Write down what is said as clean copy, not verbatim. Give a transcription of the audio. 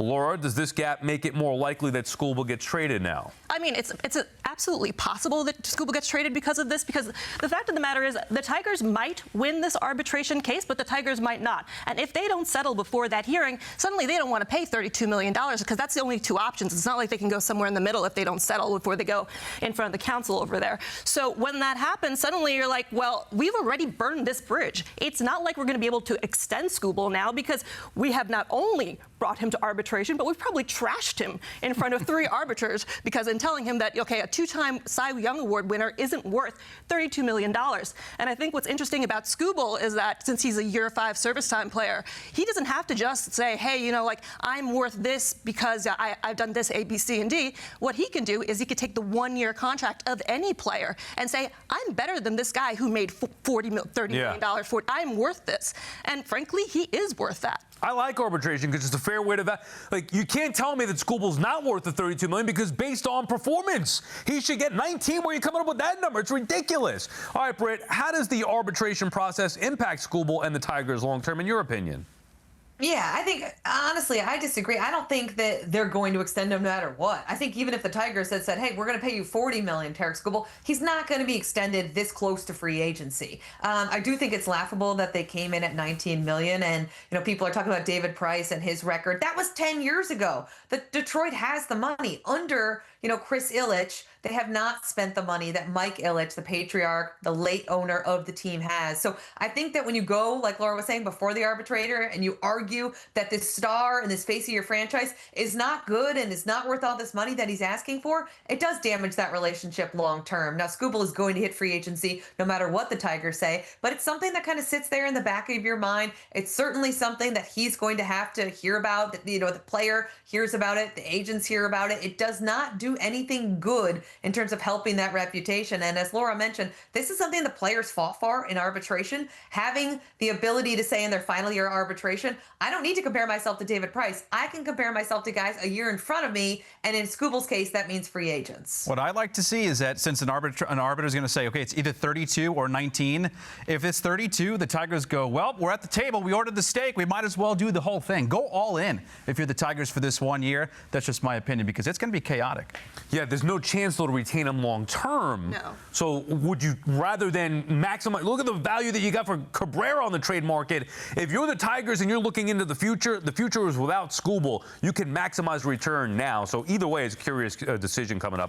Laura, does this gap make it more likely that Skubal gets traded now? I mean, it's absolutely possible that Skubal gets traded because of this, because the fact of the matter is the Tigers might win this arbitration case, but the Tigers might not. And if they don't settle before that hearing, suddenly they don't want to pay $32 million because that's the only two options. It's not like they can go somewhere in the middle if they don't settle before they go in front of the council over there. So when that happens, suddenly you're like, well, we've already burned this bridge. It's not like we're going to be able to extend Skubal now because we have not only brought him to arbitration, but we've probably trashed him in front of 3 arbiters because in telling him that, okay, a 2-time Cy Young Award winner isn't worth $32 million. And I think what's interesting about Skubal is that since he's a year 5 service time player, he doesn't have to just say, hey, you know, like, I'm worth this because I've done this A, B, C, and D. What he can do is he could take the 1-year contract of any player and say, I'm better than this guy who made $30 million. I'm worth this. And frankly, he is worth that. I like arbitration because it's a fair way to that. Like, you can't tell me that Skubal's not worth the $32 million because based on performance, he should get 19. Where are you coming up with that number? It's ridiculous. All right, Britt, how does the arbitration process impact Skubal and the Tigers long term, in your opinion? Yeah, I think, honestly, I disagree. I don't think that they're going to extend him no matter what. I think even if the Tigers had said, hey, we're going to pay you $40 million, Tarik Skubal, he's not going to be extended this close to free agency. I do think it's laughable that they came in at $19 million. And, you know, people are talking about David Price and his record. That was 10 years ago. Detroit has the money. Under, you know, Chris Ilitch, they have not spent the money that Mike Ilitch, the patriarch, the late owner of the team, has. So I think that when you go, like Laura was saying, before the arbitrator and you argue that this star and this face of your franchise is not good and is not worth all this money that he's asking for, it does damage that relationship long term. Now, Skubal is going to hit free agency no matter what the Tigers say, but it's something that kind of sits there in the back of your mind. It's certainly something that he's going to have to hear about. That, you know, the player hears about it, the agents hear about it. It does not do anything good in terms of helping that reputation. And as Laura mentioned, this is something the players fought for in arbitration, having the ability to say in their final year arbitration, I don't need to compare myself to David Price. I can compare myself to guys a year in front of me. And in Skubal's case, that means free agents. What I'd like to see is that since an arbiter is going to say, okay, it's either 32 or 19. If it's 32, the Tigers go, well, we're at the table. We ordered the steak. We might as well do the whole thing. Go all in if you're the Tigers for this 1 year. That's just my opinion because it's going to be chaotic. Yeah, there's no chance they'll retain him long term. No. So would you, rather than maximize, look at the value that you got for Cabrera on the trade market. If you're the Tigers and you're looking into the future is without Skubal. You can maximize return now. So either way, it's a curious decision coming up.